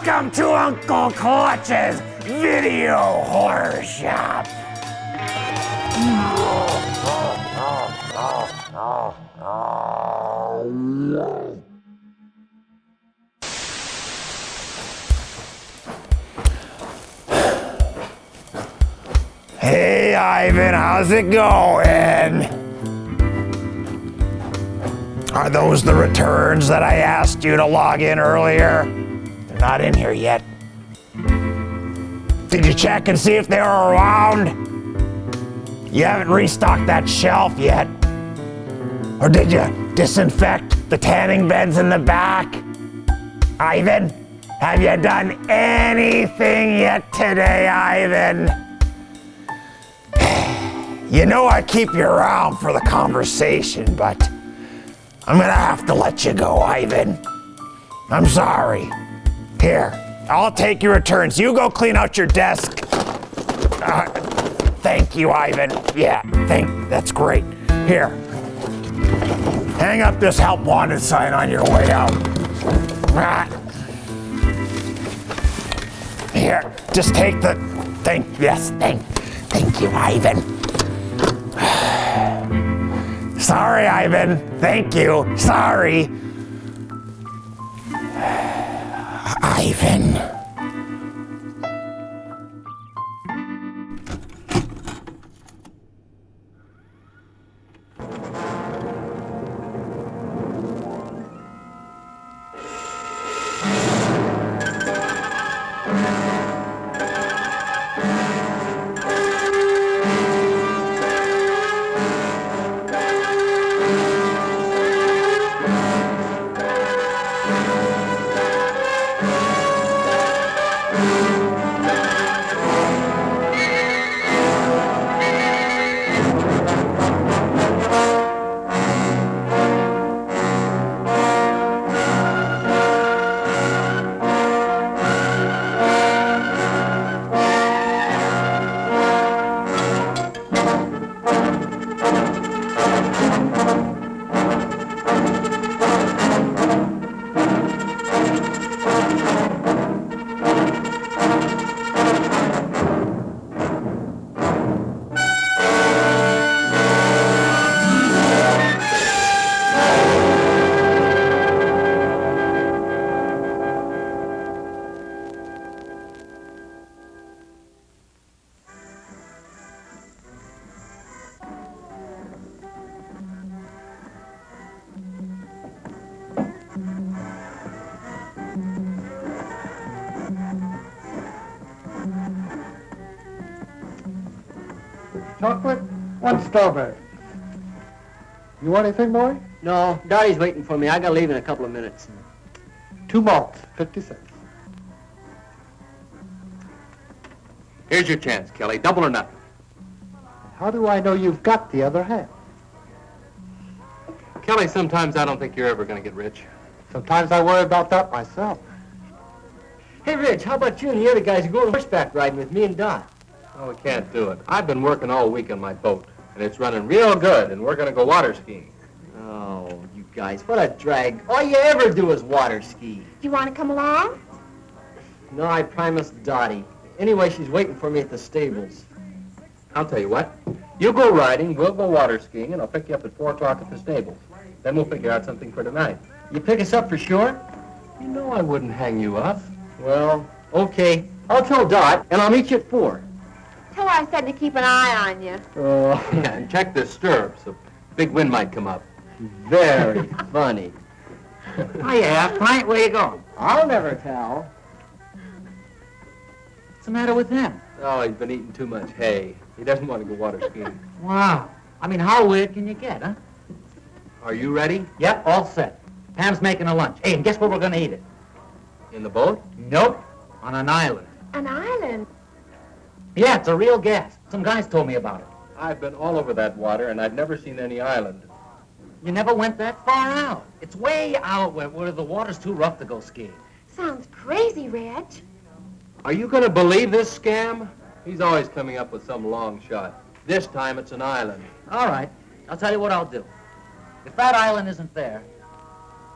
Welcome to Uncle Clutch's Video Horror Shop. Hey, Ivan, how's it going? Are those the returns that I asked you to log in earlier? They're not in here yet. Did you check and see if they were around? You haven't restocked that shelf yet. Or did you disinfect the tanning beds in the back? Ivan, have you done anything yet today, Ivan? You know I keep you around for the conversation, but I'm gonna have to let you go, Ivan. I'm sorry. Here, I'll take your returns. You go clean out your desk. Thank you, Ivan. Yeah, that's great. Here, hang up this help wanted sign on your way out. Here, just take the, thank you, Ivan. Sorry, Ivan. Thank you. Sorry. Ivan. Chocolate, one strawberry. You want anything, boy? No, Dottie's waiting for me. I gotta leave in a couple of minutes. 2 malts, 50 cents. Here's your chance, Kelly. Double or nothing. How do I know you've got the other half? Kelly, sometimes I don't think you're ever going to get rich. Sometimes I worry about that myself. Hey, Rich, how about you and the other guys go horseback riding with me and Dot? Oh, we can't do it. I've been working all week on my boat, and it's running real good, and we're going to go water skiing. Oh, you guys, what a drag. All you ever do is water ski. You want to come along? No, I promised Dottie. Anyway, she's waiting for me at the stables. I'll tell you what. You go riding, we'll go water skiing, and I'll pick you up at 4 o'clock at the stables. Then we'll figure out something for tonight. You pick us up for sure? You know I wouldn't hang you up. Well, okay. I'll tell Dot, and I'll meet you at 4. Tell her I said to keep an eye on you. Oh, Yeah, and check the stirrups. A big wind might come up. very funny. Hiya, Frank, where you going? I'll never tell. What's the matter with him? Oh, he's been eating too much hay. He doesn't want to go water skiing. Wow. I mean, how weird can you get, huh? Are you ready? Yep, all set. Pam's making a lunch. Hey, and guess where we're gonna eat it? In the boat? Nope. On an island. An island? Yeah, it's a real gas. Some guys told me about it. I've been all over that water, and I've never seen any island. You never went that far out. It's way out where the water's too rough to go skiing. Sounds crazy, Reg. Are you going to believe this scam? He's always coming up with some long shot. This time it's an island. All right. I'll tell you what I'll do. If that island isn't there,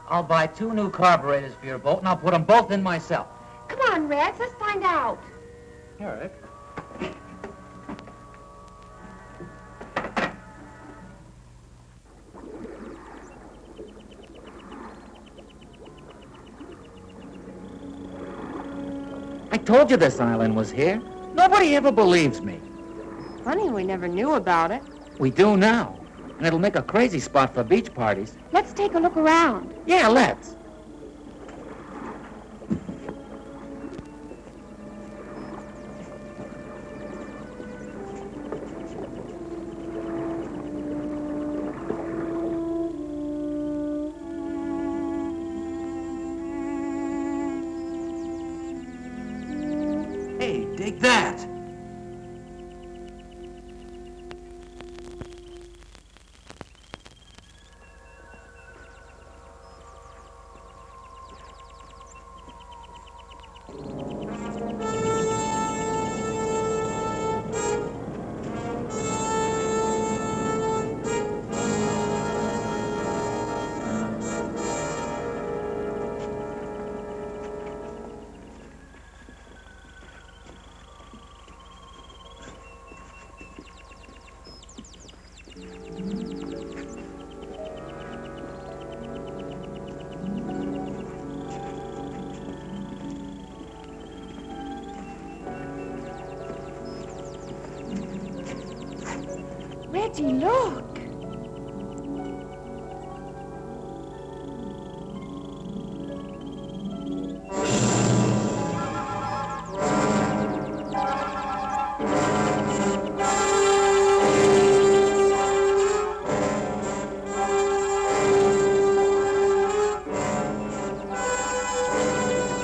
I'll buy 2 new carburetors for your boat, and I'll put them both in myself. Come on, Rex, let's find out. All right. I told you this island was here. Nobody ever believes me. Funny we never knew about it. We do now. And it'll make a crazy spot for beach parties. Let's take a look around. Yeah, let's. Hey, dig that. Reggie, look.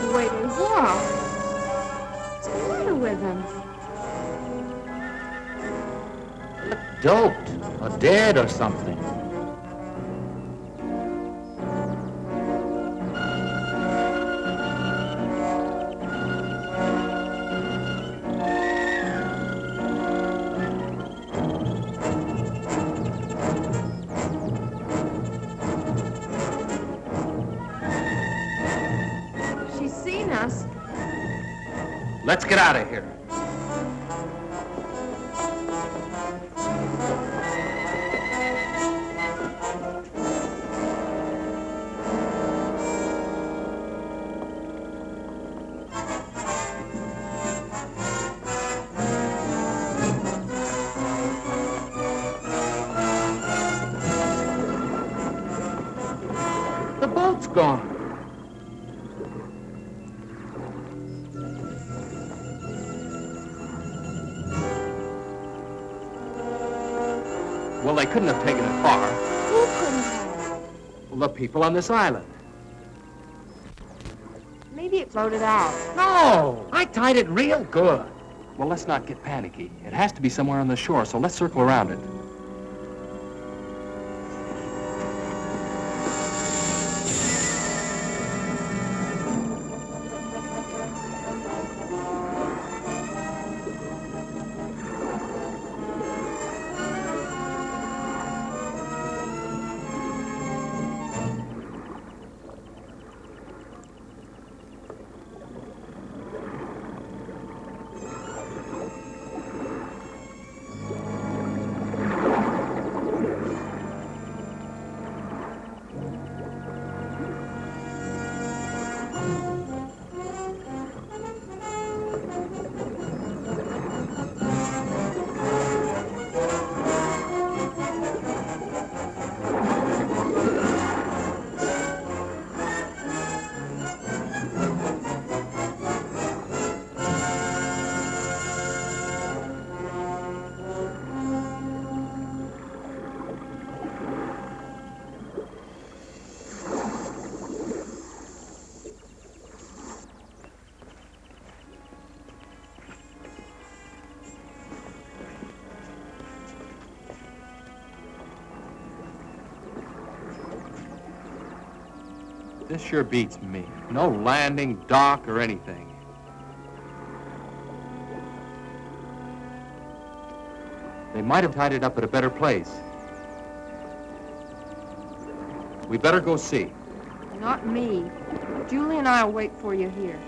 The way they walk. What's the matter with them? Doped or dead or something. She's seen us. Let's get out of here. The boat's gone. Well, they couldn't have taken it far. Who couldn't have? Well, the people on this island. Maybe it floated out. No, I tied it real good. Well, let's not get panicky. It has to be somewhere on the shore, so let's circle around it. This sure beats me. No landing, dock, or anything. They might have tied it up at a better place. We better go see. Not me. Julie and I'll wait for you here.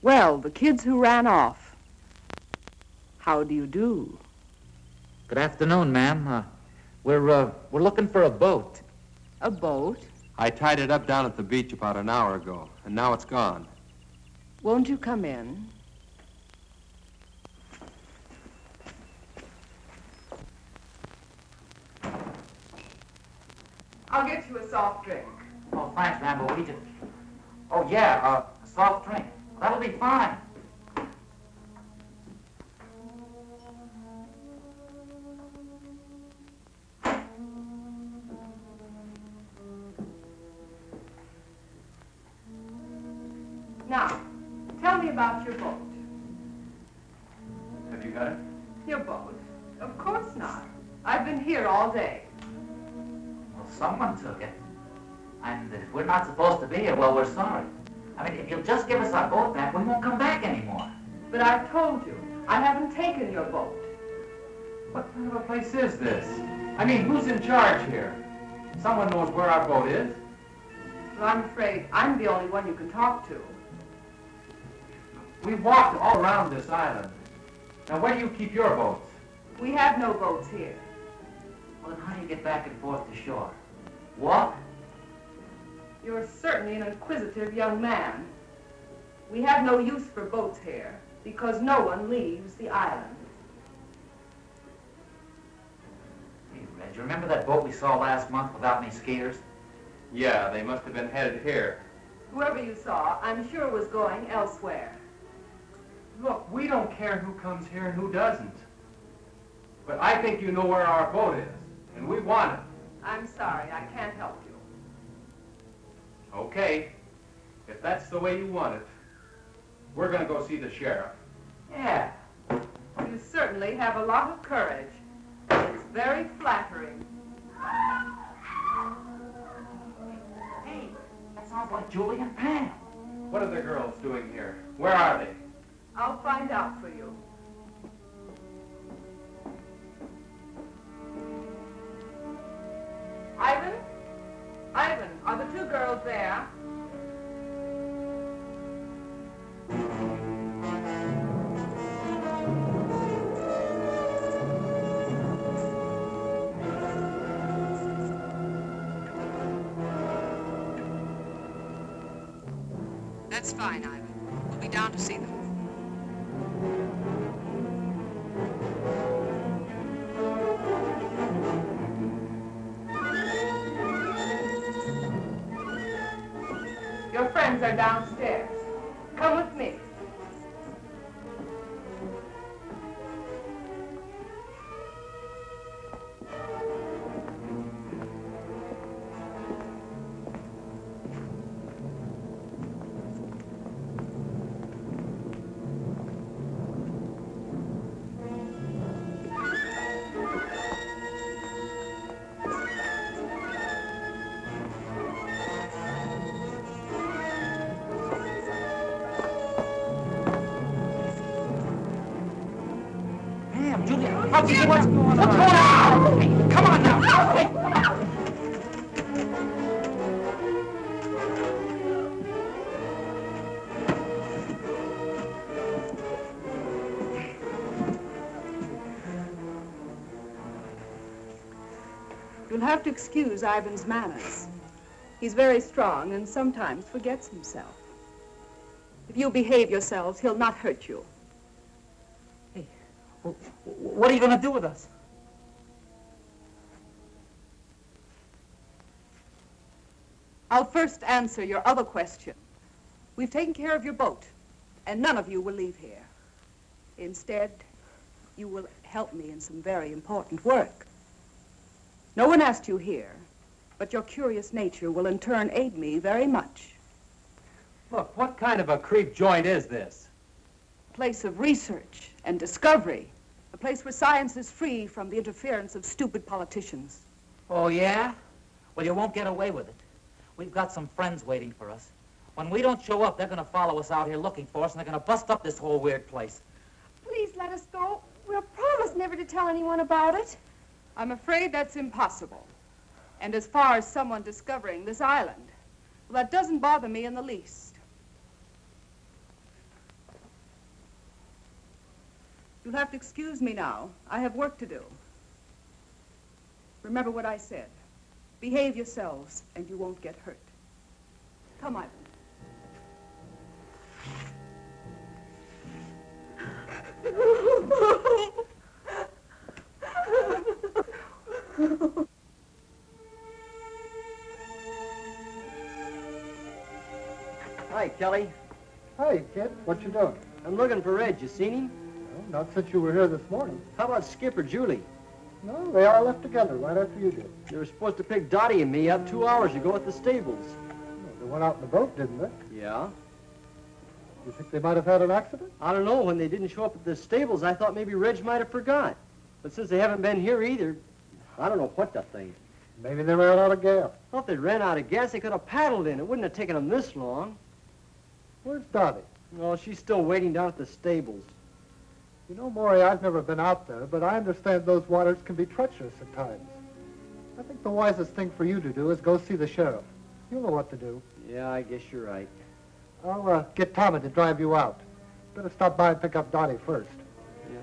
Well, the kids who ran off. How do you do? Good afternoon, ma'am. We're looking for a boat. A boat? I tied it up down at the beach about an hour ago, and now it's gone. Won't you come in? I'll get you a soft drink. Oh, thanks, ma'am, but we just... Oh, yeah, a soft drink. That'll be fine. Now, tell me about your boat. Have you got it? Your boat? Of course not. I've been here all day. Well, someone took it. And if we're not supposed to be here, well, we're sorry. I mean, if you'll just give us our boat back, we won't come back anymore. But I've told you, I haven't taken your boat. What kind of a place is this? I mean, who's in charge here? Someone knows where our boat is. Well, I'm afraid I'm the only one you can talk to. We've walked all around this island. Now, where do you keep your boats? We have no boats here. Well, then how do you get back and forth to shore? Walk? You're certainly an inquisitive young man. We have no use for boats here because no one leaves the island. Hey, Reg, you remember that boat we saw last month without any skiers? Yeah, they must have been headed here. Whoever you saw, I'm sure was going elsewhere. Look, we don't care who comes here and who doesn't. But I think you know where our boat is, and we want it. I'm sorry, I can't help you. Okay, if that's the way you want it, we're going to go see the sheriff. Yeah. You certainly have a lot of courage. It's very flattering. Hey, that sounds like Julie and Pam. What are the girls doing here? Where are they? I'll find out for you. Ivan? Ivan, are the two girls there? That's fine, Ivan. We'll be down to see them. Your friends are downstairs. Come with me. Pam, Julie, what's going on? Hey, come on now. Hey. You'll have to excuse Ivan's manners. He's very strong and sometimes forgets himself. If you'll behave yourselves, he'll not hurt you. Hey, what are you going to do with us? I'll first answer your other question. We've taken care of your boat, and none of you will leave here. Instead, you will help me in some very important work. No one asked you here, But your curious nature will in turn aid me very much. Look, what kind of a creep joint is this? A place of research and discovery. A place where science is free from the interference of stupid politicians. Oh, yeah? Well, you won't get away with it. We've got some friends waiting for us. When we don't show up, they're going to follow us out here looking for us, and they're going to bust up this whole weird place. Please let us go. We'll promise never to tell anyone about it. I'm afraid that's impossible. And as far as someone discovering this island, well, that doesn't bother me in the least. You'll have to excuse me now. I have work to do. Remember what I said. Behave yourselves, and you won't get hurt. Come, Ivan. Hi, Kelly. Hey, kid, what you doing? I'm looking for Red. You seen him? Well, not since you were here this morning. How about Skip or Julie? No, they all left together right after you did. They were supposed to pick Dottie and me up 2 hours ago at the stables. Well, they went out in the boat, didn't they? Yeah? You think they might have had an accident? I don't know. When they didn't show up at the stables, I thought maybe Reg might have forgot. But since they haven't been here either, I don't know what to think. Maybe they ran out of gas. Well, if they ran out of gas, they could have paddled in. It wouldn't have taken them this long. Where's Dottie? Well, she's still waiting down at the stables. You know, Maury, I've never been out there, but I understand those waters can be treacherous at times. I think the wisest thing for you to do is go see the sheriff. You'll know what to do. Yeah, I guess you're right. I'll get Tommy to drive you out. Better stop by and pick up Dottie first. Yeah.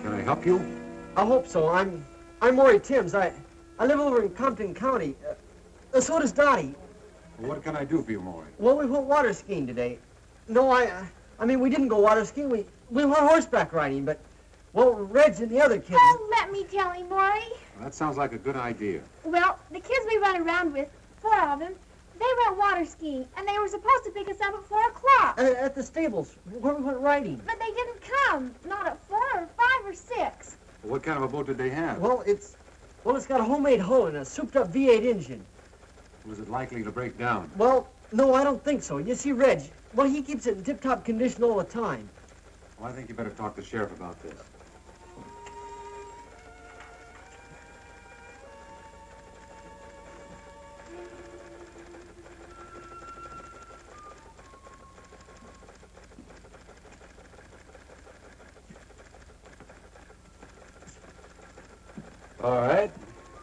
Can I help you? I hope so. I'm Maury Timms. I live over in Compton County. So does Dottie. What can I do for you, Maury? Well, we went water skiing today. No, I mean, we didn't go water skiing. We went horseback riding, but, well, Reg and the other kids... Oh, let me tell him, Maury. Well, that sounds like a good idea. Well, the kids we run around with, 4 of them, they went water skiing, and they were supposed to pick us up at 4 o'clock. At the stables, where we went riding. But they didn't come. Not at 4 or 5 or 6. Well, what kind of a boat did they have? Well, it's got a homemade hull and a souped-up V8 engine. Was it likely to break down? Well, no, I don't think so. You see, Reg, well, he keeps it in tip-top condition all the time. Well, I think you better talk to the sheriff about this. All right.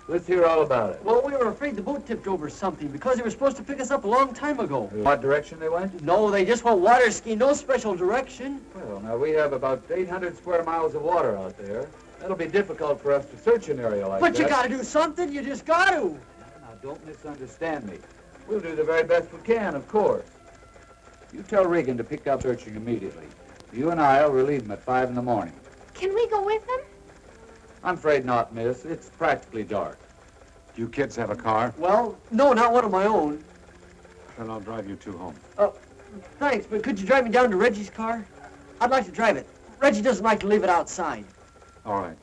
Let's hear all about it. Well, we were afraid the boat tipped over something because they were supposed to pick us up a long time ago. What direction they went? No, they just went water skiing, no special direction. Well, now we have about 800 square miles of water out there. That'll be difficult for us to search an area like But that. you gotta do something, you just gotta. Now, don't misunderstand me. We'll do the very best we can, of course. You tell Regan to pick up searching immediately. You and I'll relieve him at 5 in the morning. Can we go with them? I'm afraid not, miss. It's practically dark. Do you kids have a car? Well, no, not one of my own. Then I'll drive you 2 home. Thanks, but could you drive me down to Reggie's car? I'd like to drive it. Reggie doesn't like to leave it outside. All right.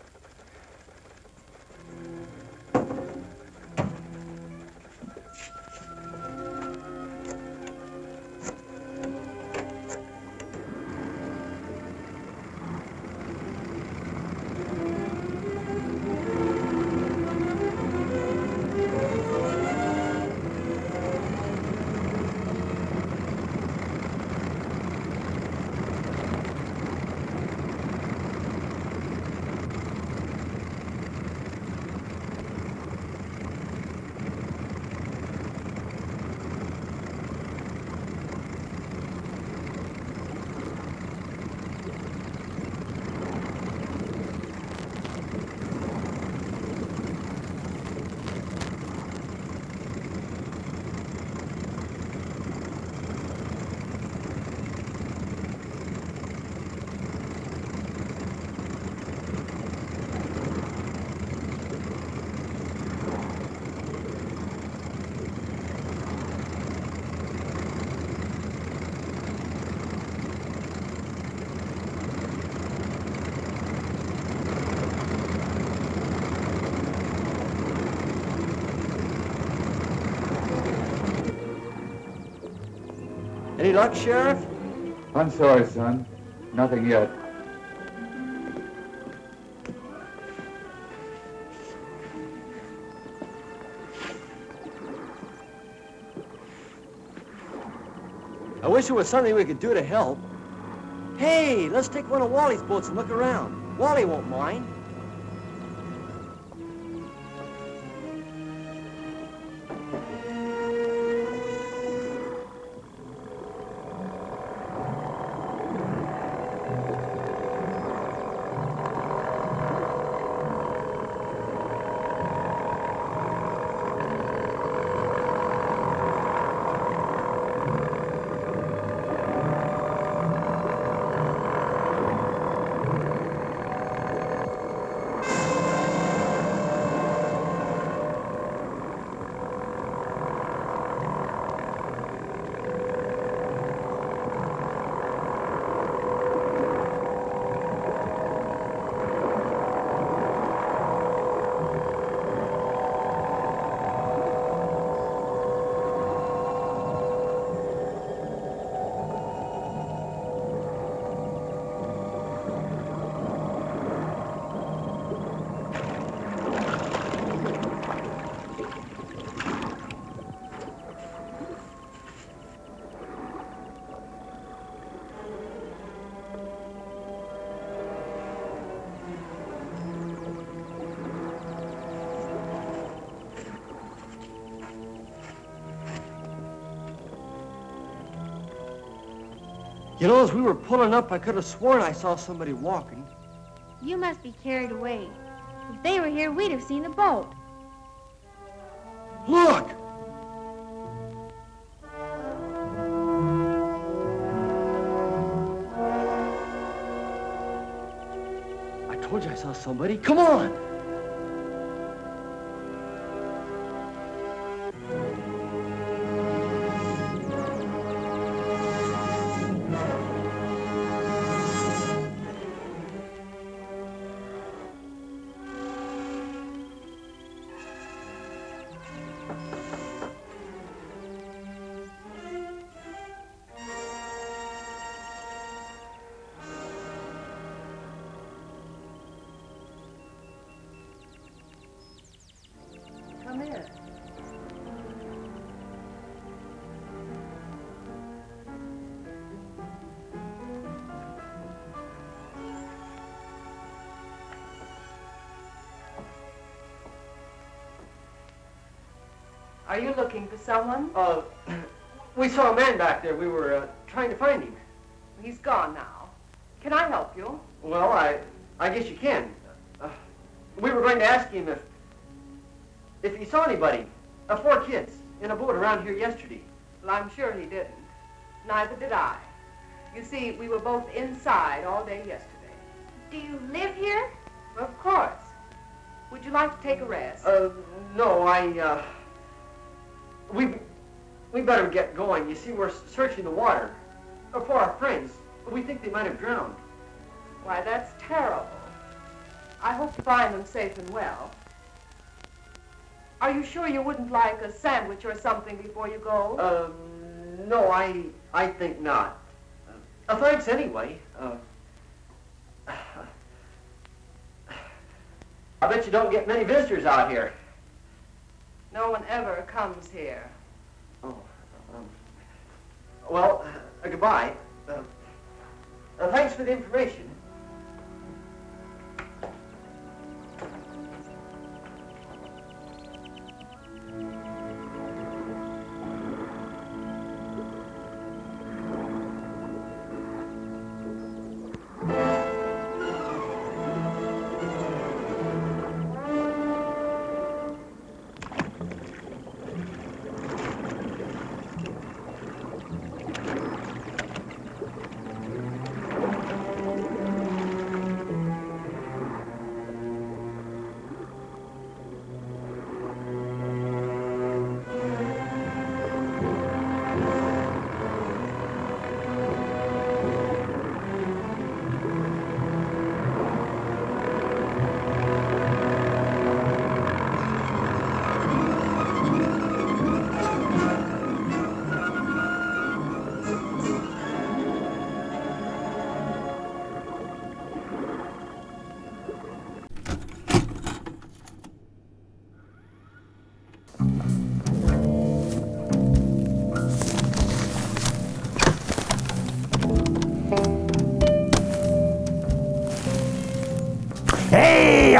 Any luck, Sheriff? I'm sorry, son. Nothing yet. I wish there was something we could do to help. Hey, let's take one of Wally's boats and look around. Wally won't mind. You know, as we were pulling up, I could have sworn I saw somebody walking. You must be carried away. If they were here, we'd have seen the boat. Look! I told you I saw somebody. Come on! Come in. Are you looking for someone? We saw a man back there. We were trying to find him. He's gone now. Can I help you? Well, I guess you can. We were going to ask him if he saw anybody, 4 kids, in a boat around here yesterday. Well, I'm sure he didn't. Neither did I. You see, we were both inside all day yesterday. Do you live here? Of course. Would you like to take a rest? No, we better get going. You see, we're searching the water for our friends. We think they might have drowned. Why, that's terrible. I hope to find them safe and well. Are you sure you wouldn't like a sandwich or something before you go? No, I think not. Thanks anyway. I bet you don't get many visitors out here. No one ever comes here. Oh, well, goodbye. Thanks for the information.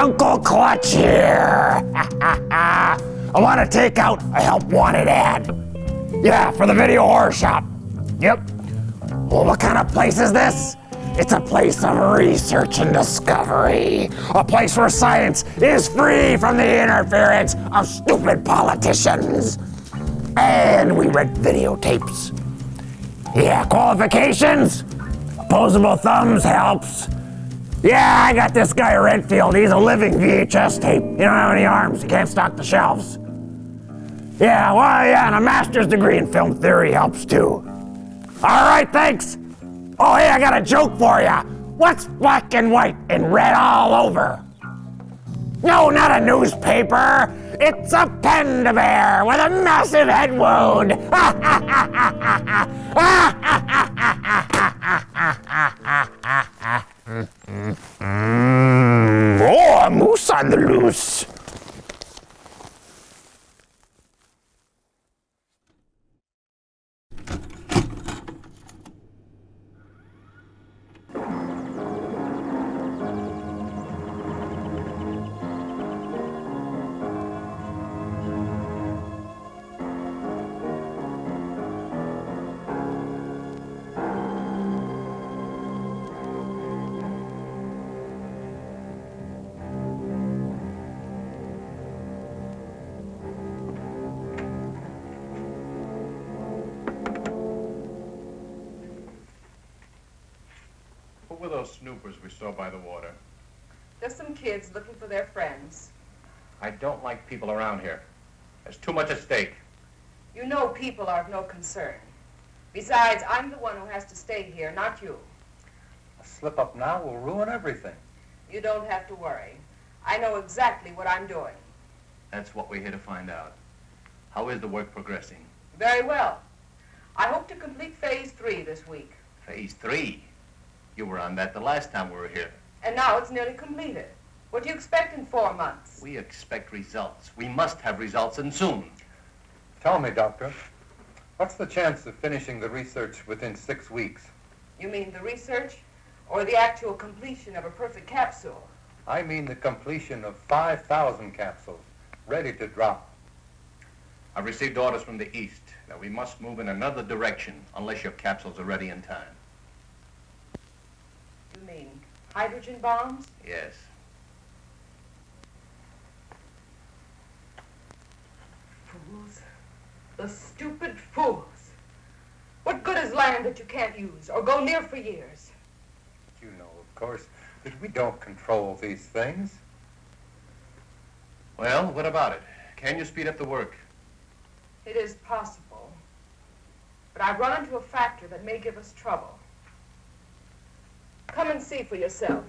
Uncle Clutch here. I want to take out a help wanted ad. Yeah, for the video horror shop. Yep. Well, what kind of place is this? It's a place of research and discovery. A place where science is free from the interference of stupid politicians. And we rent videotapes. Yeah, qualifications? Opposable thumbs helps. Yeah, I got this guy Renfield. He's a living VHS tape. He don't have any arms. He can't stock the shelves. Yeah, well, yeah, and a master's degree in film theory helps too. All right, thanks. Oh, hey, I got a joke for ya. What's black and white and red all over? No, not a newspaper. It's a panda bear with a massive head wound. Oh, a moose on the loose. Who were those snoopers we saw by the water? There's some kids looking for their friends. I don't like people around here. There's too much at stake. You know people are of no concern. Besides, I'm the one who has to stay here, not you. A slip up now will ruin everything. You don't have to worry. I know exactly what I'm doing. That's what we're here to find out. How is the work progressing? Very well. I hope to complete phase 3 this week. Phase 3? You were on that the last time we were here. And now it's nearly completed. What do you expect in 4 months? We expect results. We must have results, and soon. Tell me, Doctor, what's the chance of finishing the research within 6 weeks? You mean the research or the actual completion of a perfect capsule? I mean the completion of 5,000 capsules, ready to drop. I've received orders from the East that we must move in another direction unless your capsules are ready in time. You mean hydrogen bombs? Yes. Fools. The stupid fools. What good is land that you can't use or go near for years? You know, of course, that we don't control these things. Well, what about it? Can you speed up the work? It is possible. But I've run into a factor that may give us trouble. Come and see for yourself.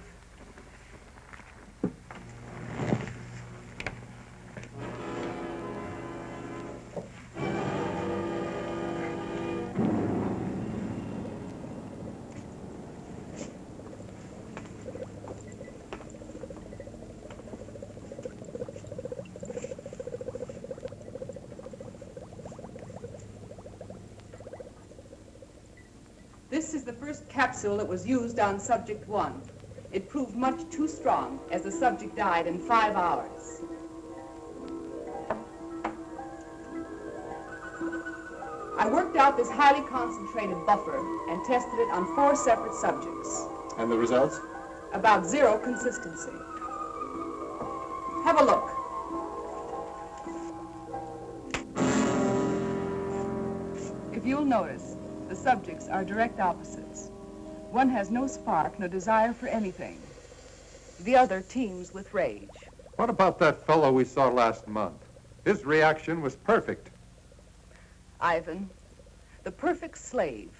This is the first capsule that was used on subject 1. It proved much too strong, as the subject died in 5 hours. I worked out this highly concentrated buffer and tested it on 4 separate subjects. And the results? About 0 consistency. Have a look. If you'll notice, the subjects are direct opposites. One has no spark, no desire for anything. The other teems with rage. What about that fellow we saw last month? His reaction was perfect. Ivan, the perfect slave,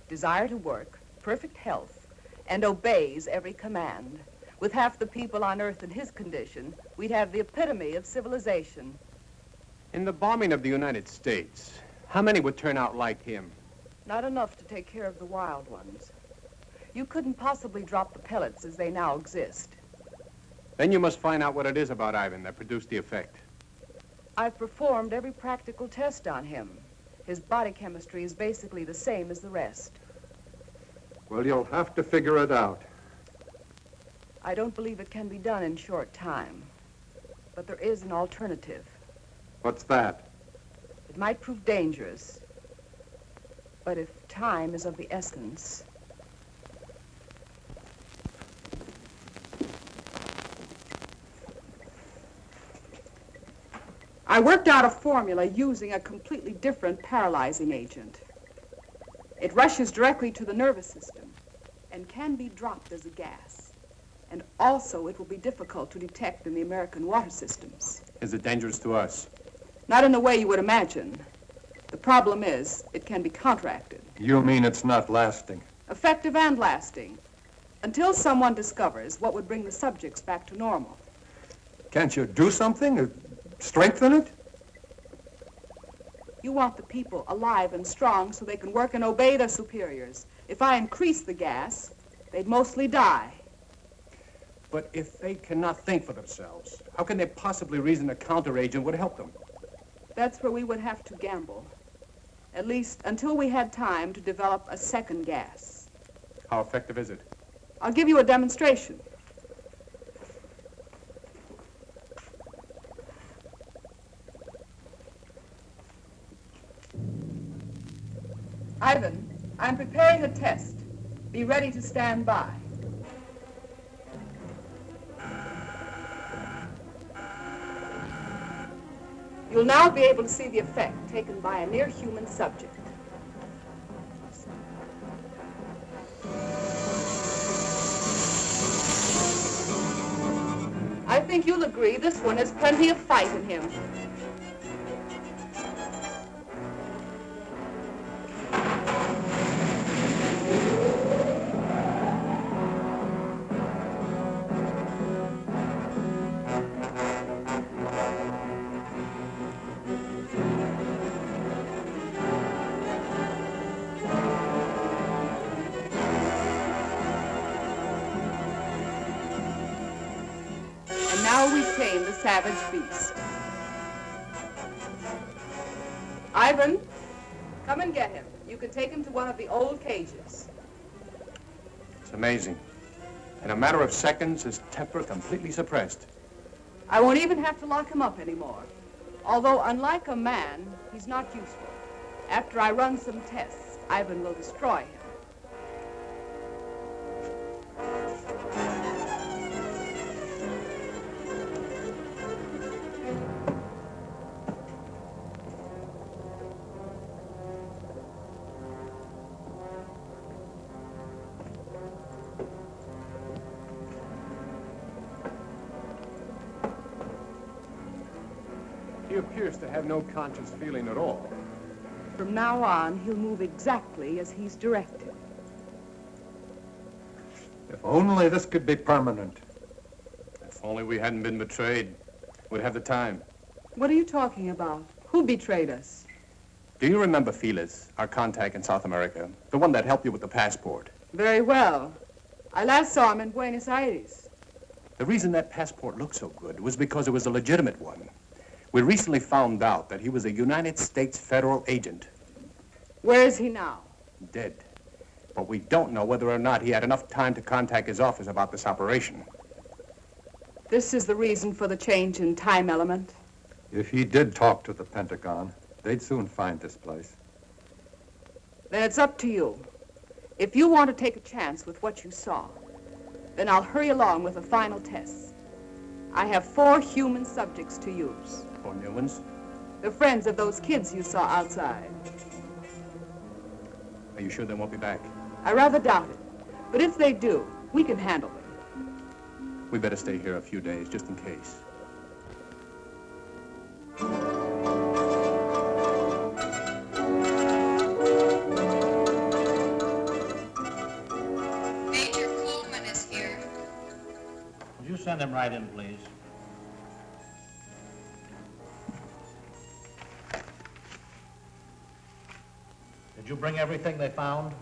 desire to work, perfect health, and obeys every command. With half the people on Earth in his condition, we'd have the epitome of civilization. In the bombing of the United States, how many would turn out like him? Not enough to take care of the wild ones. You couldn't possibly drop the pellets as they now exist. Then you must find out what it is about Ivan that produced the effect. I've performed every practical test on him. His body chemistry is basically the same as the rest. Well, you'll have to figure it out. I don't believe it can be done in short time. But there is an alternative. What's that? It might prove dangerous. But if time is of the essence... I worked out a formula using a completely different paralyzing agent. It rushes directly to the nervous system and can be dropped as a gas. And also, it will be difficult to detect in the American water systems. Is it dangerous to us? Not in the way you would imagine. The problem is, it can be counteracted. You mean it's not lasting? Effective and lasting, until someone discovers what would bring the subjects back to normal. Can't you do something? Strengthen it? You want the people alive and strong so they can work and obey their superiors. If I increase the gas, they'd mostly die. But if they cannot think for themselves, how can they possibly reason a counteragent would help them? That's where we would have to gamble. At least until we had time to develop a second gas. How effective is it? I'll give you a demonstration. Ivan, I'm preparing a test. Be ready to stand by. You'll now be able to see the effect taken by a near-human subject. I think you'll agree this one has plenty of fight in him. Now we tame the savage beast. Ivan, come and get him. You can take him to one of the old cages. It's amazing. In a matter of seconds, his temper completely suppressed. I won't even have to lock him up anymore. Although, unlike a man, he's not useful. After I run some tests, Ivan will destroy him. He appears to have no conscious feeling at all. From now on, he'll move exactly as he's directed. If only this could be permanent. If only we hadn't been betrayed, we'd have the time. What are you talking about? Who betrayed us? Do you remember Felix, our contact in South America? The one that helped you with the passport? Very well. I last saw him in Buenos Aires. The reason that passport looked so good was because it was a legitimate one. We recently found out that he was a United States federal agent. Where is he now? Dead. But we don't know whether or not he had enough time to contact his office about this operation. This is the reason for the change in time element. If he did talk to the Pentagon, they'd soon find this place. Then it's up to you. If you want to take a chance with what you saw, then I'll hurry along with the final tests. I have 4 human subjects to use. 4 new ones? They're friends of those kids you saw outside. Are you sure they won't be back? I rather doubt it. But if they do, we can handle them. We better stay here a few days, just in case. Major Coleman is here. Would you send him right in, please? Did you bring everything they found?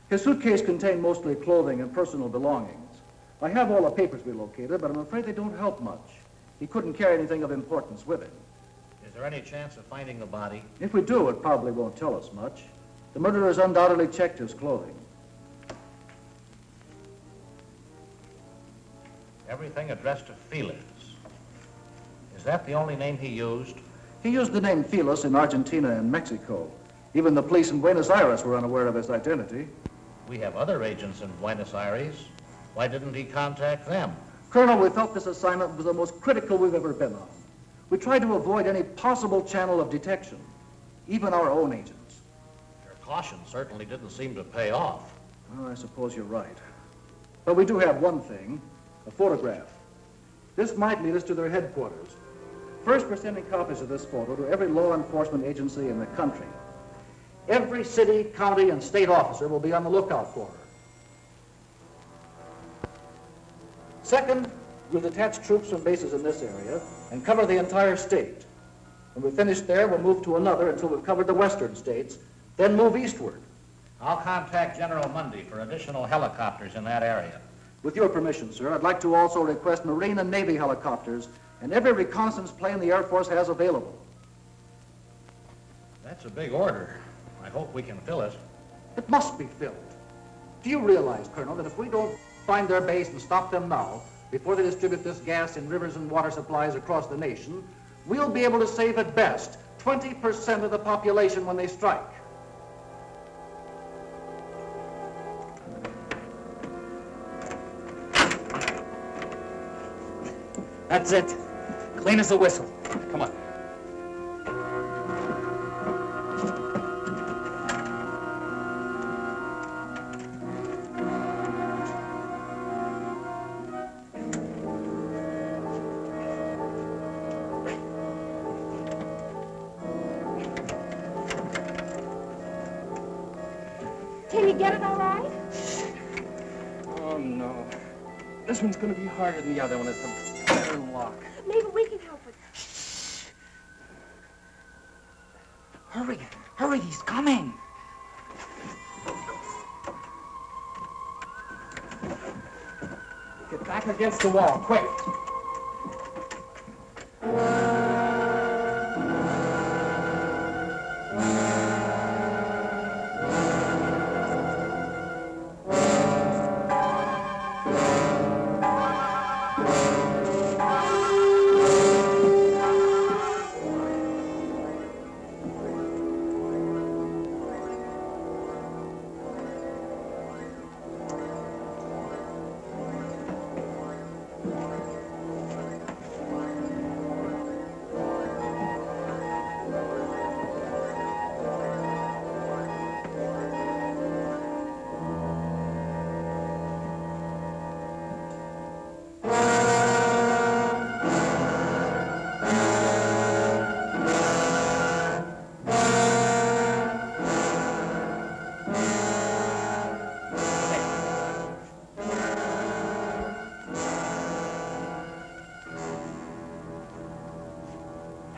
His suitcase contained mostly clothing and personal belongings. I have all the papers we located, but I'm afraid they don't help much. He couldn't carry anything of importance with him. Is there any chance of finding the body? If we do, it probably won't tell us much. The murderers undoubtedly checked his clothing. Everything addressed to Felix. Is that the only name he used? He used the name Felix in Argentina and Mexico. Even the police in Buenos Aires were unaware of his identity. We have other agents in Buenos Aires. Why didn't he contact them? Colonel, we felt this assignment was the most critical we've ever been on. We tried to avoid any possible channel of detection, even our own agents. Your caution certainly didn't seem to pay off. Well, I suppose you're right. But we do have one thing, a photograph. This might lead us to their headquarters. First, we're sending copies of this photo to every law enforcement agency in the country. Every city, county, and state officer will be on the lookout for her. Second, we'll detach troops from bases in this area and cover the entire state. When we finish there, we'll move to another until we've covered the western states, then move eastward. I'll contact General Mundy for additional helicopters in that area. With your permission, sir, I'd like to also request Marine and Navy helicopters and every reconnaissance plane the Air Force has available. That's a big order. I hope we can fill it. It must be filled. Do you realize, Colonel, that if we don't find their base and stop them now, before they distribute this gas in rivers and water supplies across the nation, we'll be able to save at best 20% of the population when they strike. That's it. Clean as a whistle. Come on. Can you get it all right? Oh, no. This one's going to be harder than the other one. It's a better lock. Maybe we can help with Hurry, hurry, he's coming. Get back against the wall, quick.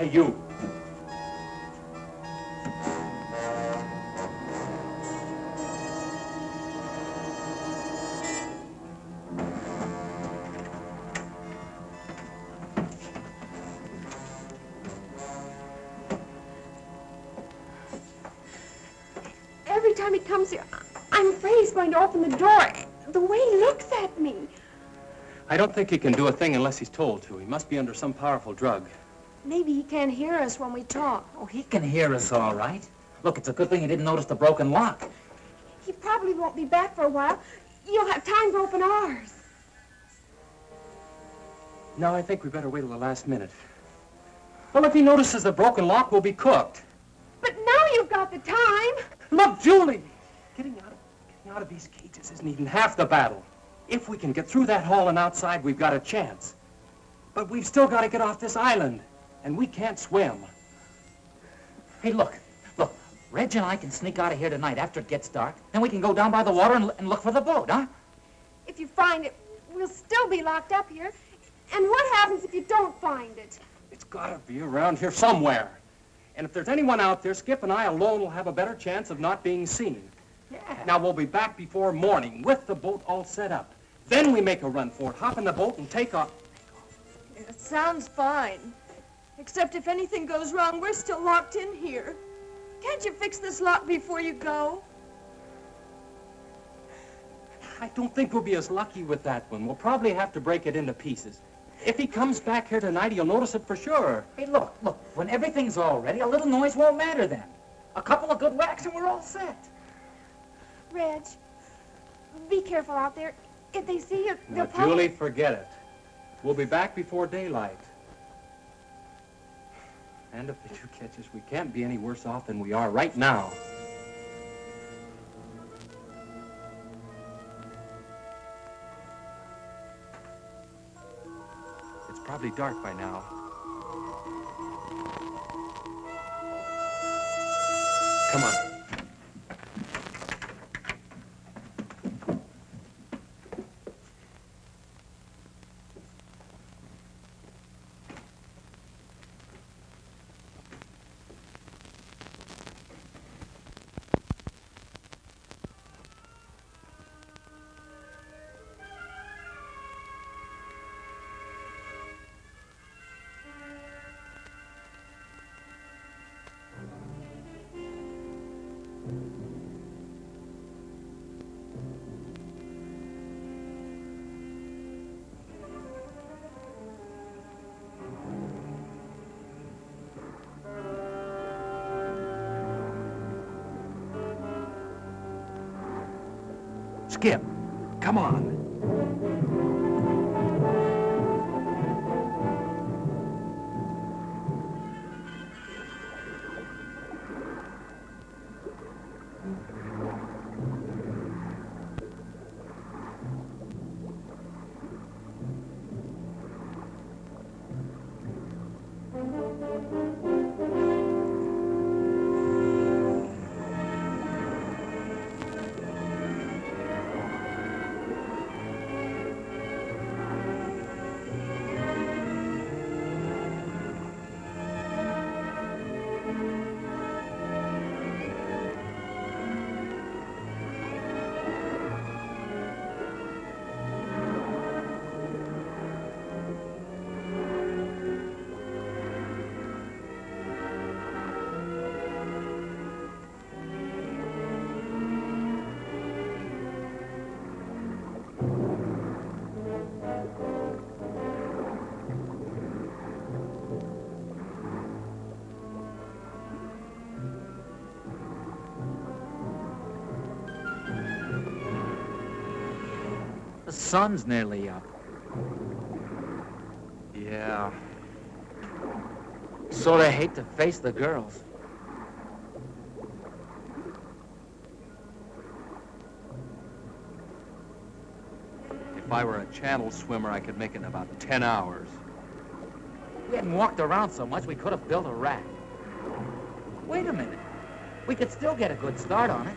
Hey, you. Every time he comes here, I'm afraid he's going to open the door. The way he looks at me. I don't think he can do a thing unless he's told to. He must be under some powerful drug. Maybe he can't hear us when we talk. Oh, he can hear us all right. Look, it's a good thing he didn't notice the broken lock. He probably won't be back for a while. You'll have time to open ours. No, I think we better wait till the last minute. Well, if he notices the broken lock, we'll be cooked. But now you've got the time. Look, Julie! Getting out of these cages isn't even half the battle. If we can get through that hall and outside, we've got a chance. But we've still got to get off this island, and we can't swim. Hey, look. Reg and I can sneak out of here tonight after it gets dark. Then we can go down by the water and look for the boat, huh? If you find it, we'll still be locked up here. And what happens if you don't find it? It's got to be around here somewhere. And if there's anyone out there, Skip and I alone will have a better chance of not being seen. Yeah. Now, we'll be back before morning with the boat all set up. Then we make a run for it, hop in the boat and take off. It sounds fine. Except if anything goes wrong, we're still locked in here. Can't you fix this lock before you go? I don't think we'll be as lucky with that one. We'll probably have to break it into pieces. If he comes back here tonight, he'll notice it for sure. Hey, look. When everything's all ready, a little noise won't matter then. A couple of good whacks and we're all set. Reg, be careful out there. If they see you, Now, they'll probably... Julie, forget it. We'll be back before daylight. And if they do catch us, we can't be any worse off than we are right now. It's probably dark by now. Come on. Skip, come on. The sun's nearly up. Yeah. Sort of hate to face the girls. If I were a channel swimmer, I could make it in about 10 hours. We hadn't walked around so much, we could have built a raft. Wait a minute. We could still get a good start on it.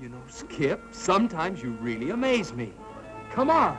You know, Skip, sometimes you really amaze me. Come on.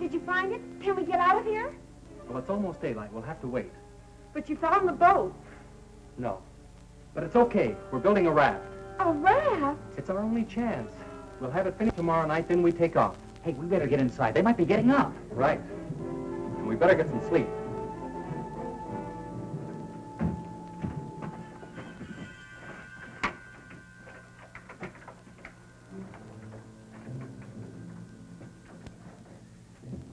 Did you find it? Can we get out of here? Well, it's almost daylight. We'll have to wait. But you found the boat. No. But it's okay. We're building a raft. A raft? It's our only chance. We'll have it finished tomorrow night, then we take off. Hey, we better get inside. They might be getting up. Right. And we better get some sleep.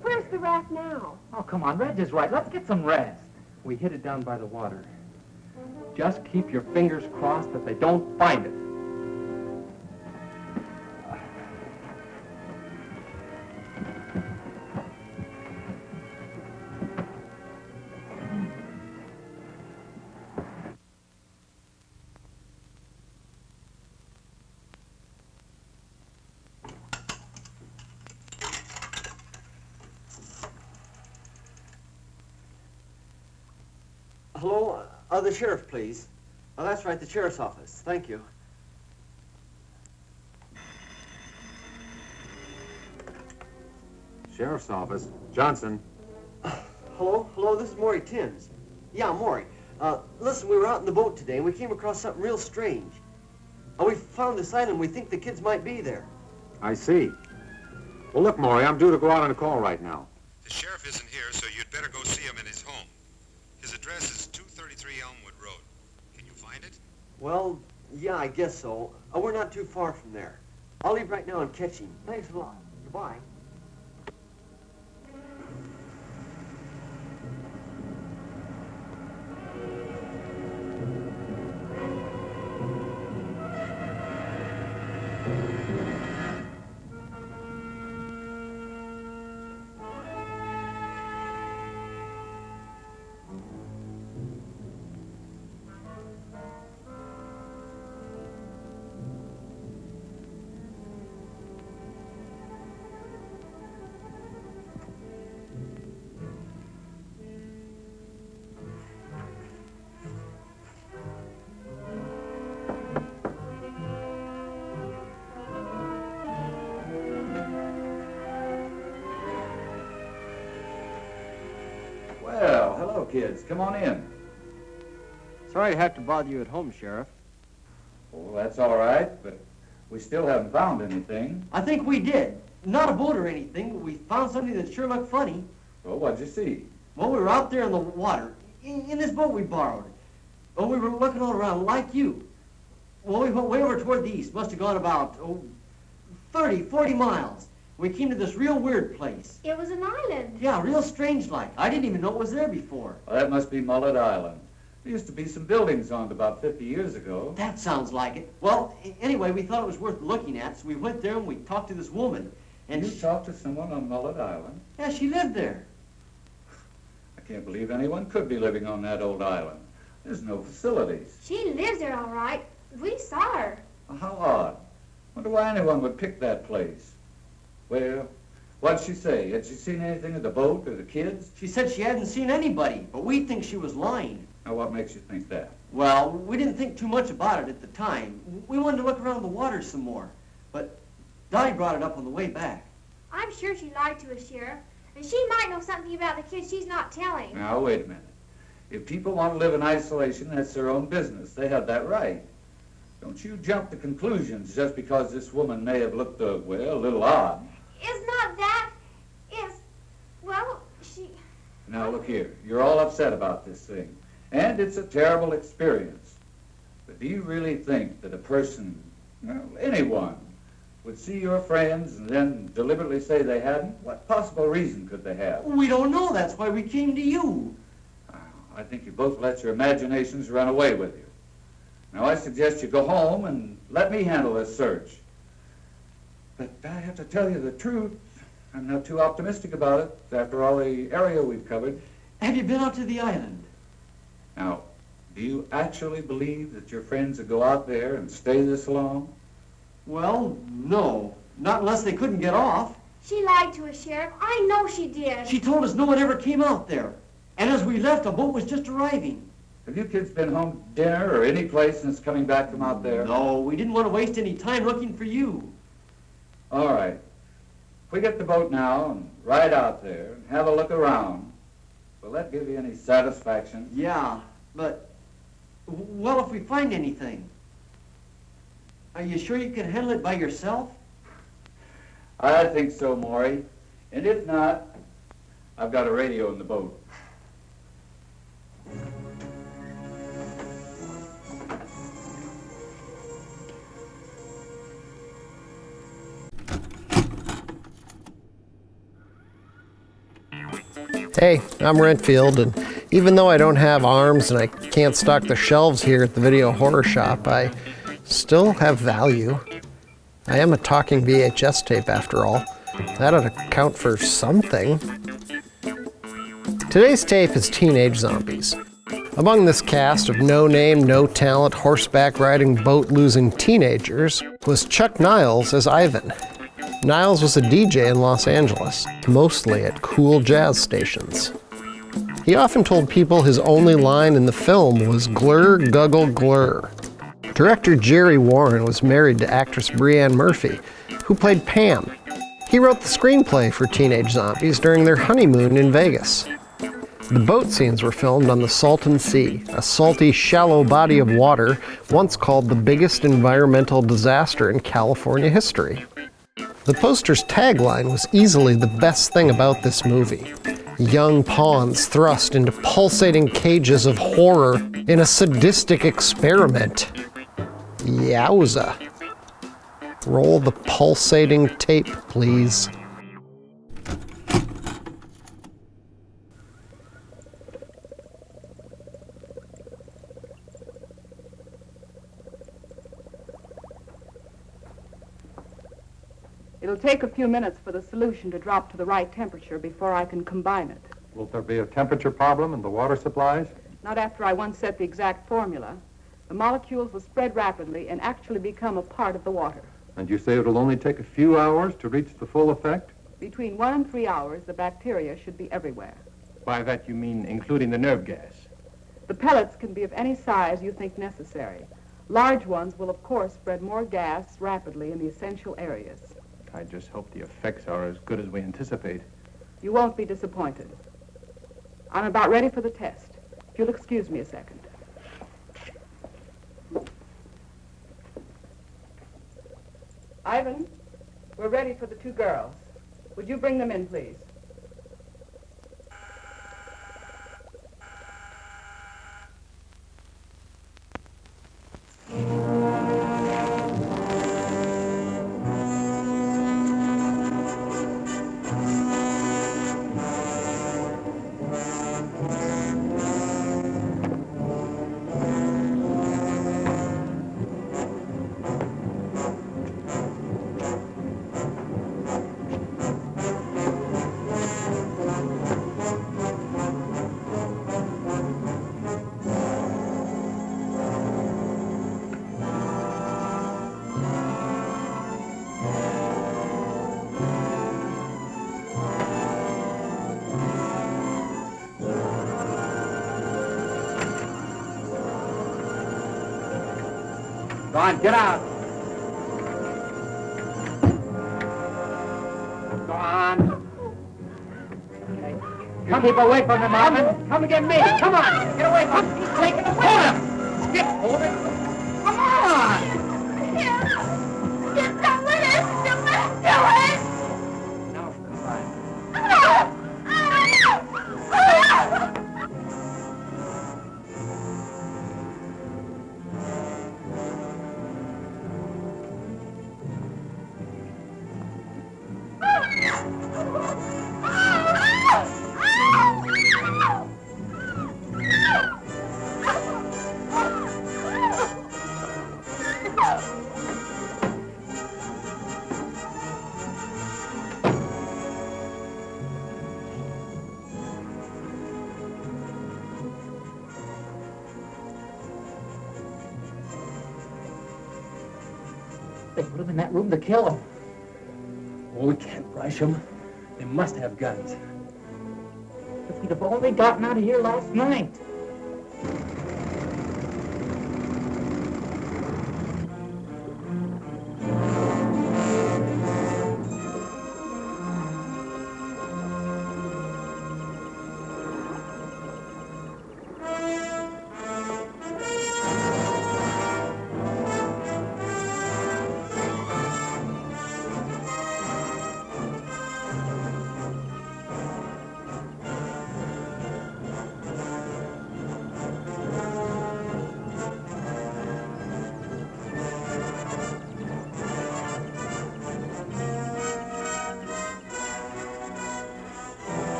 Where's the raft now? Oh, come on. Reg is right. Let's get some rest. We hid it down by the water. Just keep your fingers crossed that they don't find it. Hello? The sheriff, please. Oh, that's right, the sheriff's office. Thank you. Sheriff's office. Johnson. Hello? Hello, this is Maury Timms. Yeah, Maury. Listen, we were out in the boat today, and we came across something real strange. We found this island. We think the kids might be there. I see. Well, look, Maury, I'm due to go out on a call right now. The sheriff isn't here, so you'd better go see him in his home. His address is 233 Elmwood Road. Can you find it? Well, yeah, I guess so. We're not too far from there. I'll leave right now and catch him. Thanks a lot. Goodbye. Well, hello, kids. Come on in. Sorry to have to bother you at home, Sheriff. Oh, that's all right, but we still haven't found anything. I think we did. Not a boat or anything, but we found something that sure looked funny. Well, what'd you see? Well, we were out there in the water, in this boat we borrowed. Well, we were looking all around like you. Well, we went way over toward the east. Must have gone about, 30, 40 miles. We came to this real weird place. It was an island. Yeah, real strange like. I didn't even know it was there before. Well, that must be Mullet Island. There used to be some buildings on it about 50 years ago. That sounds like it. Well, anyway, we thought it was worth looking at, so we went there and we talked to this woman. And you talked to someone on Mullet Island? Yeah, she lived there. I can't believe anyone could be living on that old island. There's no facilities. She lives there all right. We saw her. Well, how odd. Wonder why anyone would pick that place. Well, what'd she say? Had she seen anything of the boat or the kids? She said she hadn't seen anybody, but we think she was lying. Now, what makes you think that? Well, we didn't think too much about it at the time. We wanted to look around the water some more. But Dottie brought it up on the way back. I'm sure she lied to us, Sheriff. And she might know something about the kids she's not telling. Now, wait a minute. If people want to live in isolation, that's their own business. They have that right. Don't you jump to conclusions just because this woman may have looked, a little odd. It's not that. It's, well, she... Now, look here. You're all upset about this thing. And it's a terrible experience. But do you really think that a person, anyone, would see your friends and then deliberately say they hadn't? What possible reason could they have? We don't know. That's why we came to you. I think you both let your imaginations run away with you. Now, I suggest you go home and let me handle this search. But I have to tell you the truth. I'm not too optimistic about it, after all the area we've covered. Have you been out to the island? Now, do you actually believe that your friends would go out there and stay this long? Well, no. Not unless they couldn't get off. She lied to us, Sheriff. I know she did. She told us no one ever came out there. And as we left, a boat was just arriving. Have you kids been home to dinner or any place since coming back from out there? No, we didn't want to waste any time looking for you. All right. If we get the boat now and ride out there and have a look around, will that give you any satisfaction? Yeah, but Well, if we find anything, are you sure you can handle it by yourself? I think so, Maury. And if not, I've got a radio in the boat. Hey, I'm Rentfield, and even though I don't have arms and I can't stock the shelves here at the Video Horror Shop, I still have value. I am a talking VHS tape after all. That ought to count for something. Today's tape is Teenage Zombies. Among this cast of no-name, no-talent, horseback-riding, boat-losing teenagers was Chuck Niles as Ivan. Niles was a DJ in Los Angeles, mostly at cool jazz stations. He often told people his only line in the film was "glur, guggle, glur." Director Jerry Warren was married to actress Brianne Murphy, who played Pam. He wrote the screenplay for Teenage Zombies during their honeymoon in Vegas. The boat scenes were filmed on the Salton Sea, a salty, shallow body of water once called the biggest environmental disaster in California history. The poster's tagline was easily the best thing about this movie. Young pawns thrust into pulsating cages of horror in a sadistic experiment. Yowza. Roll the pulsating tape, please. It'll take a few minutes for the solution to drop to the right temperature before I can combine it. Will there be a temperature problem in the water supplies? Not after I once set the exact formula. The molecules will spread rapidly and actually become a part of the water. And you say it'll only take a few hours to reach the full effect? Between 1 and 3 hours, the bacteria should be everywhere. By that you mean including the nerve gas? The pellets can be of any size you think necessary. Large ones will, of course, spread more gas rapidly in the essential areas. I just hope the effects are as good as we anticipate. You won't be disappointed. I'm about ready for the test. If you'll excuse me a second. Ivan, we're ready for the 2 girls. Would you bring them in, please? Go on, get out. Go on. Come, keep away from him, Marvin. Come and get me. Come on. Get away from him. He's taking the hold him. Skip, hold it. Come on. Just don't let us do it. Now, come on. They put him in that room to kill him. Oh, we can't rush them. They must have guns. If we'd have only gotten out of here last night.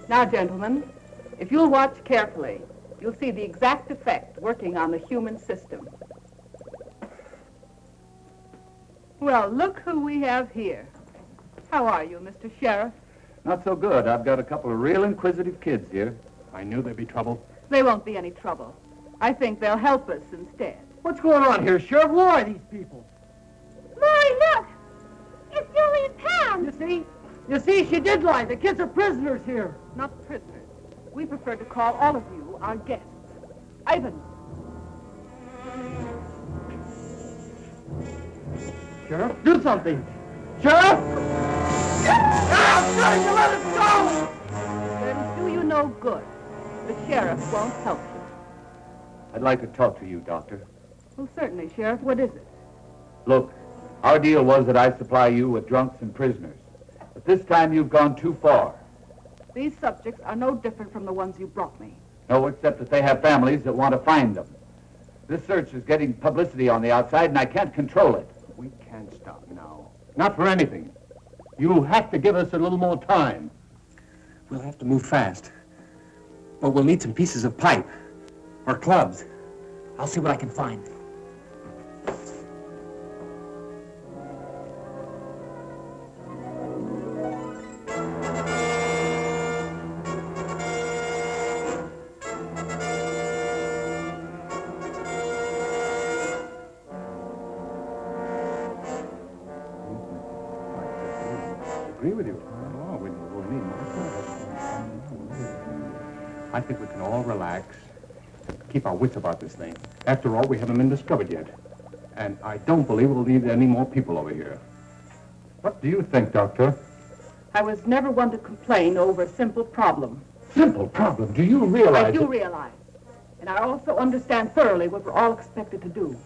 Now, gentlemen, if you'll watch carefully, you'll see the exact effect working on the human system. Well, look who we have here. How are you, Mr. Sheriff? Not so good. I've got a couple of real inquisitive kids here. I knew there'd be trouble. There won't be any trouble. I think they'll help us instead. What's going on here, Sheriff? Who are these people? Maury, look! It's Julie and Pam! You see, she did lie. The kids are prisoners here. Not prisoners. We prefer to call all of you our guests. Ivan. Sheriff, do something. Sheriff! I'm trying to let us go! It'll do you no good. The sheriff won't help you. I'd like to talk to you, Doctor. Well, certainly, Sheriff. What is it? Look, our deal was that I supply you with drunks and prisoners. But this time you've gone too far. These subjects are no different from the ones you brought me. No, except that they have families that want to find them. This search is getting publicity on the outside, and I can't control it. We can't stop now. Not for anything. You have to give us a little more time. We'll have to move fast. But we'll need some pieces of pipe. Or clubs. I'll see what I can find. Agree with you. Oh, we'll need more time. I think we can all relax. Keep our wits about this thing. After all, we haven't been discovered yet. And I don't believe we'll need any more people over here. What do you think, Doctor? I was never one to complain over a simple problem. Simple problem? Do you realize I do realize. And I also understand thoroughly what we're all expected to do.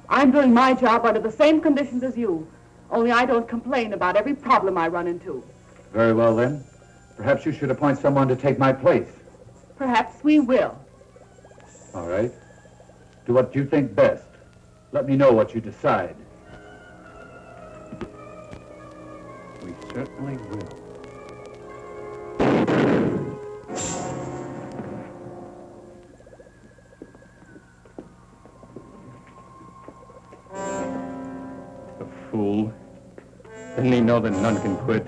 I'm doing my job under the same conditions as you. Only I don't complain about every problem I run into. Very well, then. Perhaps you should appoint someone to take my place. Perhaps we will. All right. Do what you think best. Let me know what you decide. We certainly will. The fool. Didn't he know that none can quit?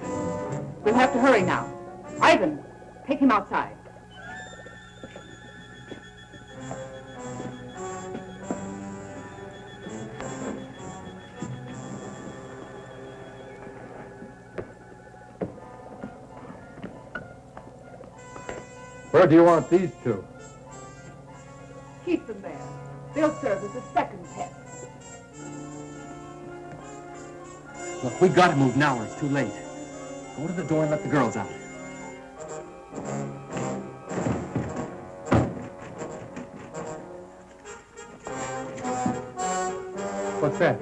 We'll have to hurry now. Ivan, take him outside. Where do you want these two? Keep them there. They'll serve as a second test. Look, we gotta move now or it's too late. Go to the door and let the girls out. What's that?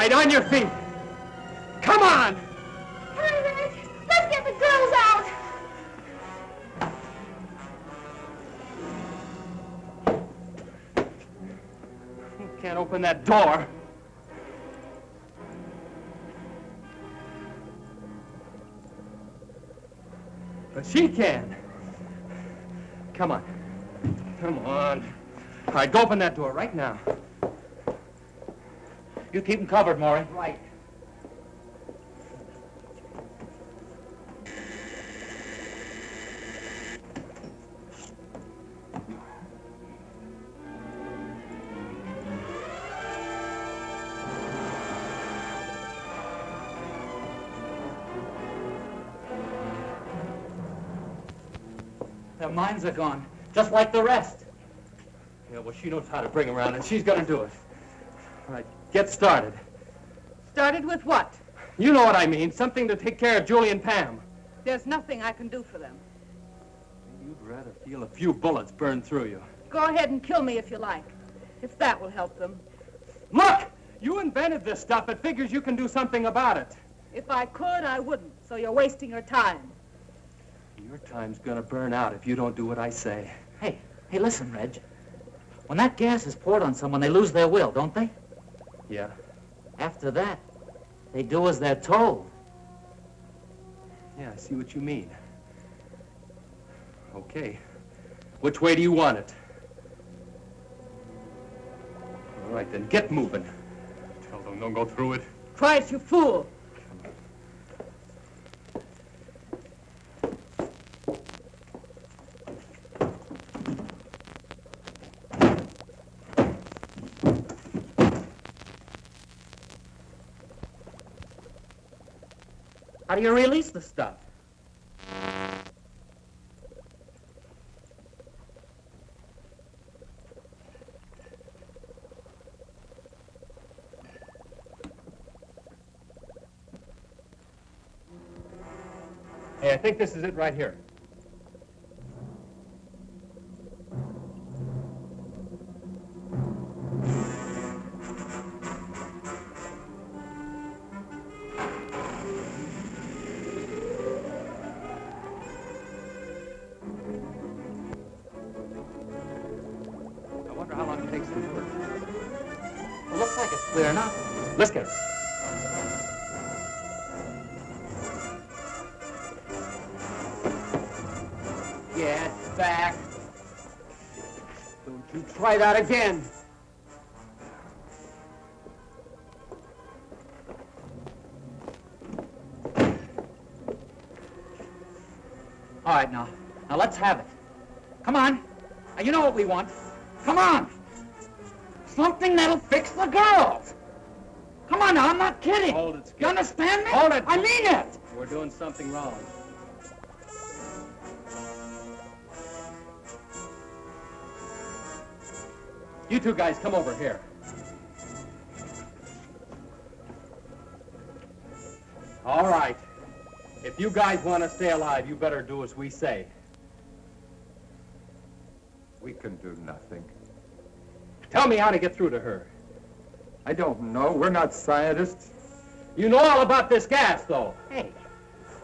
right, on your feet. Come on! Hurry, Reg. Let's get the girls out. You can't open that door. But she can. Come on. Come on. All right, go open that door right now. You keep them covered, Maury. Right. Their minds are gone, just like the rest. Yeah, well, she knows how to bring around, and she's gonna do it. All right, get started. Started with what? You know what I mean. Something to take care of Julie and Pam. There's nothing I can do for them. You'd rather feel a few bullets burn through you. Go ahead and kill me if you like, if that will help them. Look! You invented this stuff. It figures you can do something about it. If I could, I wouldn't, so you're wasting your time. Your time's gonna burn out if you don't do what I say. Hey, listen, Reg. When that gas is poured on someone, they lose their will, don't they? Yeah. After that, they do as they're told. Yeah, I see what you mean. Okay. Which way do you want it? All right, then get moving. Tell them don't go through it. Try it, you fool. How do you release the stuff? Hey, I think this is it right here. I wonder how long it takes to work. It looks like it's clear enough. Let's get her. Get back. Don't you try that again. All right, now let's have it. Come on. Now, you know what we want. Come on. Something that'll fix the girls. Come on now, I'm not kidding. Hold it, Skip. You understand me? Hold it. I mean it. We're doing something wrong. You two guys, come over here. All right. If you guys want to stay alive, you better do as we say. We can do nothing. Tell me how to get through to her. I don't know. We're not scientists. You know all about this gas, though. Hey,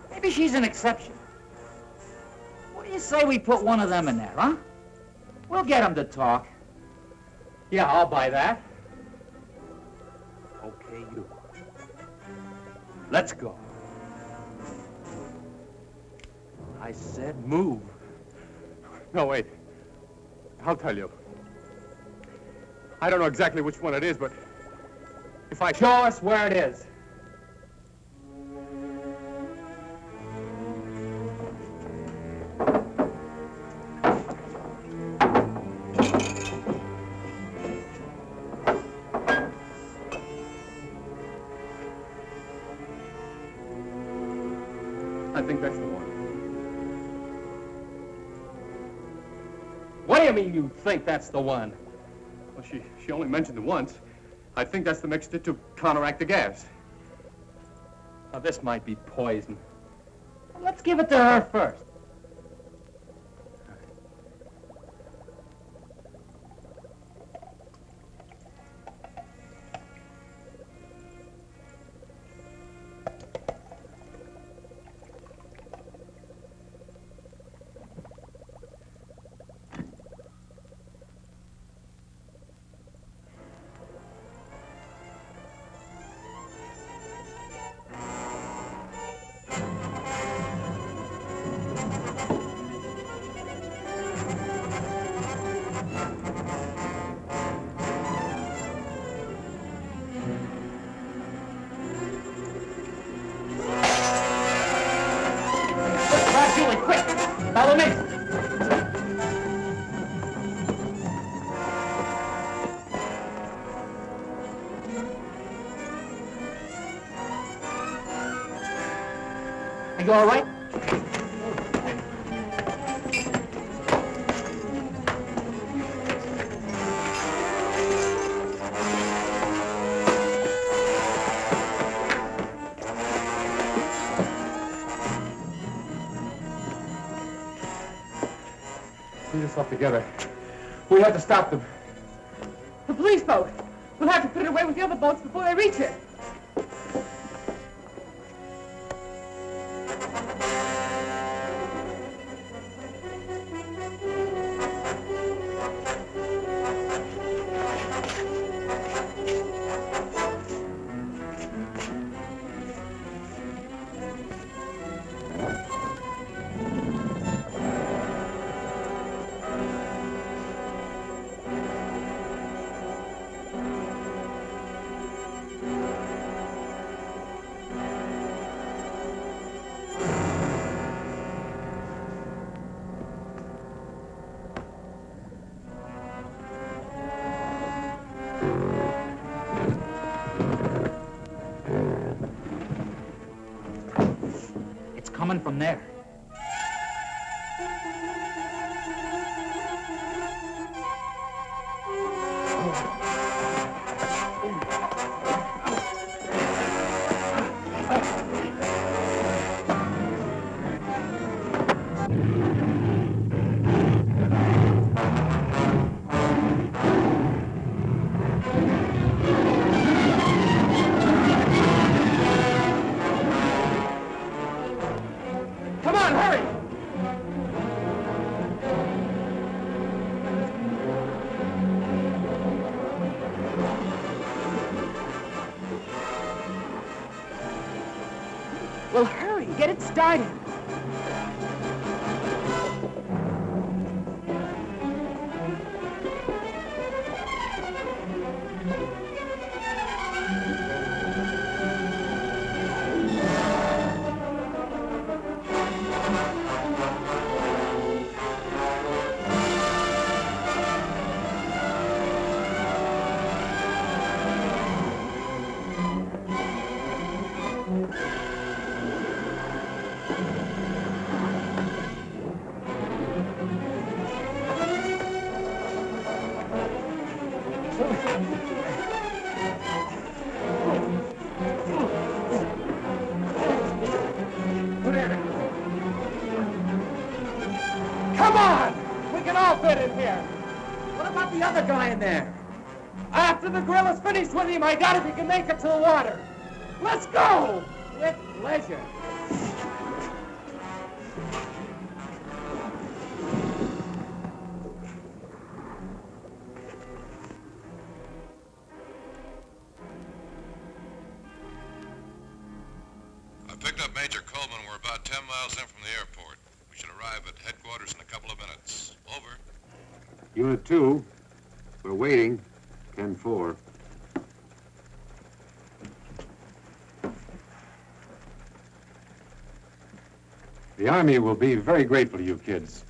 maybe she's an exception. What do you say we put one of them in there, huh? We'll get them to talk. Yeah, I'll buy that. Okay, you. Let's go. I said move. No, wait. I'll tell you. I don't know exactly which one it is, but if I... Show us where it is. I think that's the one. What do you mean you think that's the one? Well, she only mentioned it once. I think that's the mixture to counteract the gas. Now, this might be poison. Let's give it to her first. Are you all right? Pull yourself together. We have to stop them. The police boat. We'll have to put it away with the other boats before they reach it. It's coming from there. Come on, hurry! Well, hurry, get it started. Come on! We can all fit in here. What about the other guy in there? After the grill is finished with him, I doubt if he can make it to the water. Let's go! With pleasure. I picked up Major Coleman. We're about 10 miles in from the airport. We should arrive at headquarters in a couple of minutes. Over. Unit 2, we're waiting. 10-4. The Army will be very grateful to you kids.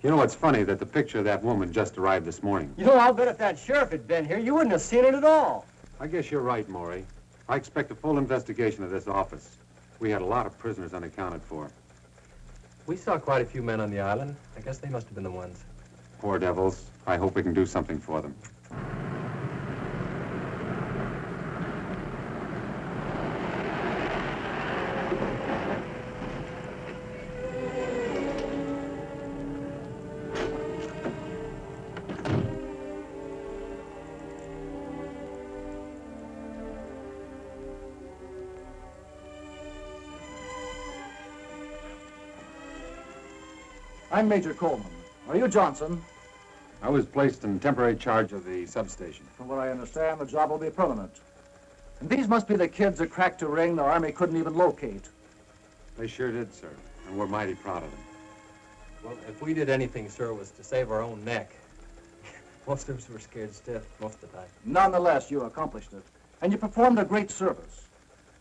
You know, it's funny that the picture of that woman just arrived this morning. You know, I'll bet if that sheriff had been here, you wouldn't have seen it at all. I guess you're right, Maury. I expect a full investigation of this office. We had a lot of prisoners unaccounted for. We saw quite a few men on the island. I guess they must have been the ones. Poor devils. I hope we can do something for them. I'm Major Coleman. Are you Johnson? I was placed in temporary charge of the substation. From what I understand, the job will be permanent. And these must be the kids that cracked a ring the Army couldn't even locate. They sure did, sir. And we're mighty proud of them. Well, if we did anything, sir, it was to save our own neck. Most of us were scared stiff most of the time. Nonetheless, you accomplished it. And you performed a great service.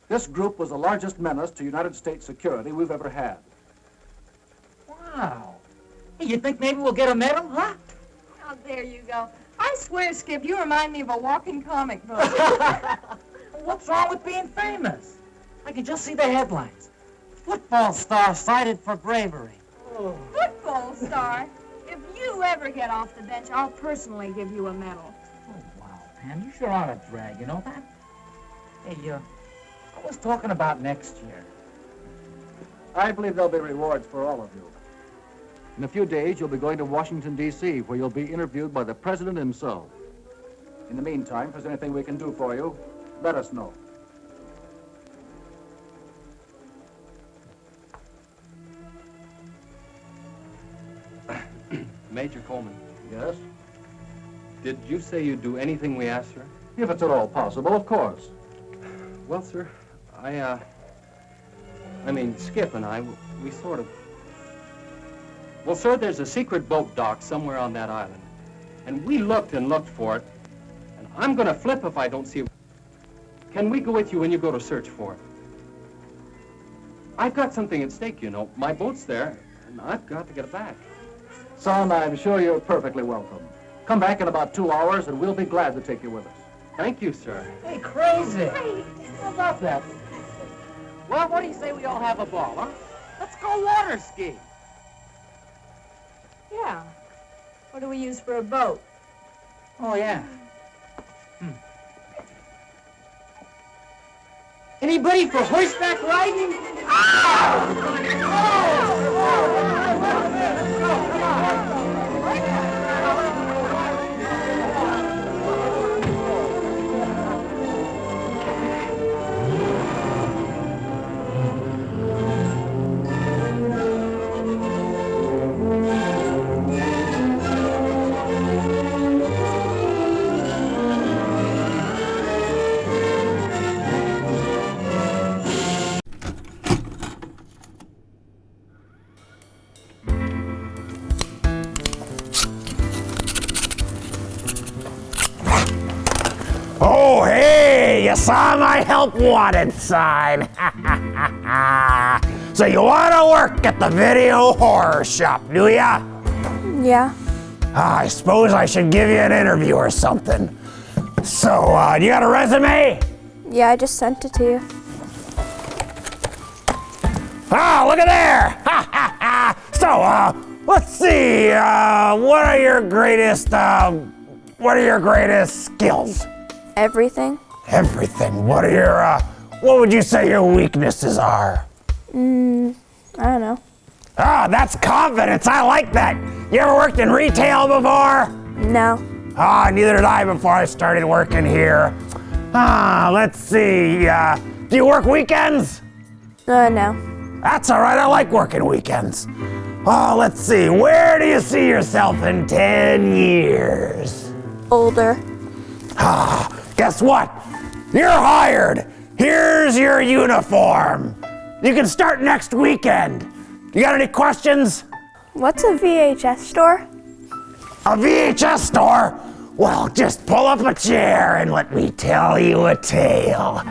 This group was the largest menace to United States security we've ever had. Wow. Hey, you think maybe we'll get a medal, huh? Oh, there you go. I swear, Skip, you remind me of a walking comic book. What's wrong with being famous? I can just see the headlines. Football star cited for bravery. Football star? If you ever get off the bench, I'll personally give you a medal. Man, you sure are a drag, you know that? Hey, I was talking about next year. I believe there'll be rewards for all of you. In a few days, you'll be going to Washington, D.C., where you'll be interviewed by the President himself. In the meantime, if there's anything we can do for you, let us know. Major Coleman, Yes? did you say you'd do anything we asked, sir? If it's at all possible, of course. Well, sir, I mean, Skip and I, we sort of... Well, sir, there's a secret boat dock somewhere on that island. And we looked and looked for it. And I'm going to flip if I don't see it. Can we go with you when you go to search for it? I've got something at stake, you know. My boat's there, and I've got to get it back. Son, I'm sure you're perfectly welcome. Come back in about 2 hours, and we'll be glad to take you with us. Thank you, sir. Hey, crazy. How about that? Well, what do you say we all have a ball, huh? Let's go water ski. Yeah. What do we use for a boat? Oh, yeah. Anybody for horseback riding? Oh, hey, you saw my help wanted sign. So you want to work at the video horror shop, do ya? Yeah. I suppose I should give you an interview or something. So, you got a resume? Yeah, I just sent it to you. Ah, look at there! So, let's see, what are your greatest skills? Everything? Everything. What would you say your weaknesses are? I don't know. Ah, that's confidence. I like that. You ever worked in retail before? No. Ah, neither did I before I started working here. Let's see. Do you work weekends? No. That's all right. I like working weekends. Oh, let's see. Where do you see yourself in 10 years? Older. Guess what? You're hired. Here's your uniform. You can start next weekend. You got any questions? What's a VHS store? A VHS store? Well, just pull up a chair and let me tell you a tale.